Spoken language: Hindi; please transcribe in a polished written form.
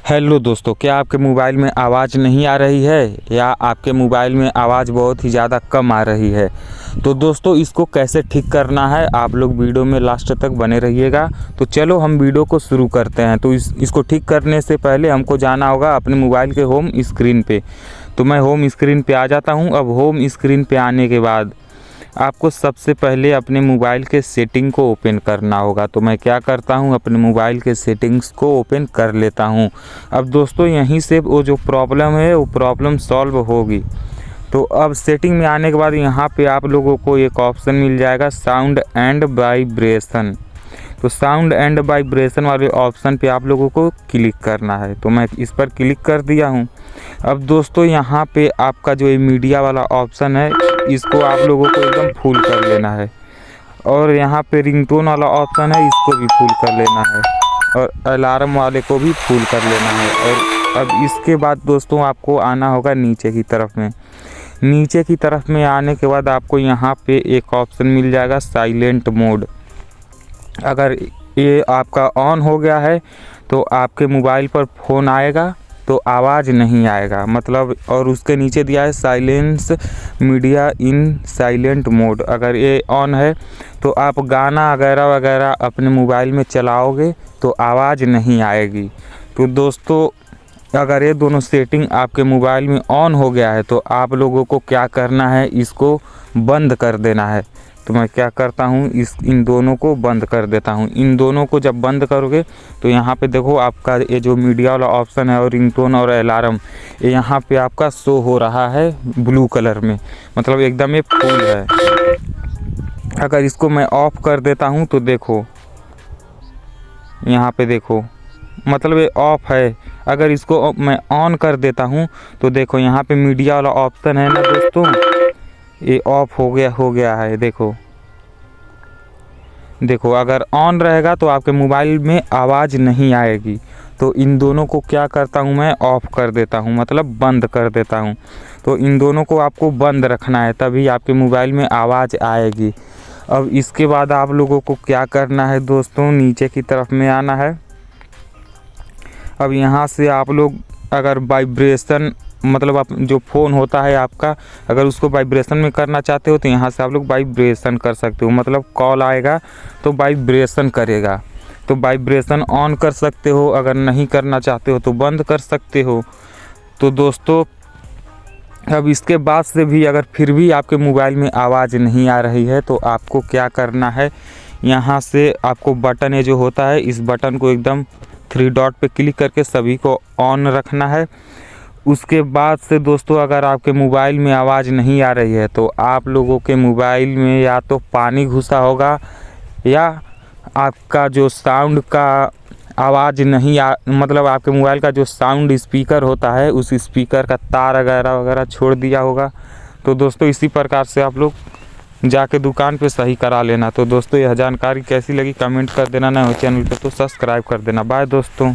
हेलो दोस्तों, क्या आपके मोबाइल में आवाज़ नहीं आ रही है या आपके मोबाइल में आवाज़ बहुत ही ज़्यादा कम आ रही है? तो दोस्तों, इसको कैसे ठीक करना है आप लोग वीडियो में लास्ट तक बने रहिएगा। तो चलो हम वीडियो को शुरू करते हैं। तो इसको ठीक करने से पहले हमको जाना होगा अपने मोबाइल के होम स्क्रीन पे। तो मैं होम स्क्रीन पे आ जाता हूँ। अब होम स्क्रीन पे आने के बाद आपको सबसे पहले अपने मोबाइल के सेटिंग को ओपन करना होगा। तो मैं क्या करता हूं, अपने मोबाइल के सेटिंग्स को ओपन कर लेता हूं। अब दोस्तों, यहीं से वो जो प्रॉब्लम है वो प्रॉब्लम सॉल्व होगी। तो अब सेटिंग में आने के बाद यहाँ पे आप लोगों को एक ऑप्शन मिल जाएगा साउंड एंड वाइब्रेशन। तो साउंड एंड वाइब्रेशन वाले ऑप्शन पे आप लोगों को क्लिक करना है। तो मैं इस पर क्लिक कर दिया हूँ। अब दोस्तों, यहाँ पे आपका जो ये मीडिया वाला ऑप्शन है इसको आप लोगों को एकदम फुल कर लेना है। और यहाँ पे रिंगटोन वाला ऑप्शन है, इसको भी फुल कर लेना है। और अलार्म वाले को भी फुल कर लेना है। और अब इसके बाद दोस्तों आपको आना होगा नीचे की तरफ में। नीचे की तरफ में आने के बाद आपको यहाँ पे एक ऑप्शन मिल जाएगा साइलेंट मोड। अगर ये आपका ऑन हो गया है तो आपके मोबाइल पर फ़ोन आएगा तो आवाज़ नहीं आएगा, मतलब। और उसके नीचे दिया है साइलेंस मीडिया इन साइलेंट मोड। अगर ये ऑन है तो आप गाना वगैरह वगैरह अपने मोबाइल में चलाओगे तो आवाज़ नहीं आएगी। तो दोस्तों, अगर ये दोनों सेटिंग आपके मोबाइल में ऑन हो गया है तो आप लोगों को क्या करना है, इसको बंद कर देना है। तो मैं क्या करता हूँ, इन दोनों को बंद कर देता हूँ। इन दोनों को जब बंद करोगे तो यहाँ पे देखो आपका ये जो मीडिया वाला ऑप्शन है और रिंगटोन और अलार्म, ये यहाँ पे आपका शो हो रहा है ब्लू कलर में, मतलब एकदम ये फुल है। अगर इसको मैं ऑफ कर देता हूँ तो देखो यहाँ पे देखो, मतलब ये ऑफ है। अगर इसको मैं ऑन कर देता हूँ तो देखो यहाँ पे मीडिया वाला ऑप्शन है ना दोस्तों, ये ऑफ हो गया है। देखो अगर ऑन रहेगा तो आपके मोबाइल में आवाज़ नहीं आएगी। तो इन दोनों को क्या करता हूँ, मैं ऑफ़ कर देता हूँ, मतलब बंद कर देता हूँ। तो इन दोनों को आपको बंद रखना है, तभी आपके मोबाइल में आवाज़ आएगी। अब इसके बाद आप लोगों को क्या करना है दोस्तों, नीचे की तरफ में आना है। अब यहाँ से आप लोग अगर वाइब्रेशन, मतलब आप जो फ़ोन होता है आपका, अगर उसको वाइब्रेशन में करना चाहते हो तो यहाँ से आप लोग वाइब्रेशन कर सकते हो, मतलब कॉल आएगा तो वाइब्रेशन करेगा। तो वाइब्रेशन ऑन कर सकते हो, अगर नहीं करना चाहते हो तो बंद कर सकते हो। तो दोस्तों, अब इसके बाद से भी अगर फिर भी आपके मोबाइल में आवाज़ नहीं आ रही है तो आपको क्या करना है, यहाँ से आपको बटन ये जो होता है, इस बटन को एकदम 3 डॉट पे क्लिक करके सभी को ऑन रखना है। उसके बाद से दोस्तों, अगर आपके मोबाइल में आवाज़ नहीं आ रही है तो आप लोगों के मोबाइल में या तो पानी घुसा होगा या आपका जो साउंड का आवाज़ नहीं मतलब आपके मोबाइल का जो साउंड स्पीकर होता है उस स्पीकर का तार वगैरह वगैरह छोड़ दिया होगा। तो दोस्तों, इसी प्रकार से आप लोग जाके दुकान पे सही करा लेना। तो दोस्तों, यह जानकारी कैसी लगी कमेंट कर देना, नए हो चैनल पे तो सब्सक्राइब कर देना। बाय दोस्तों।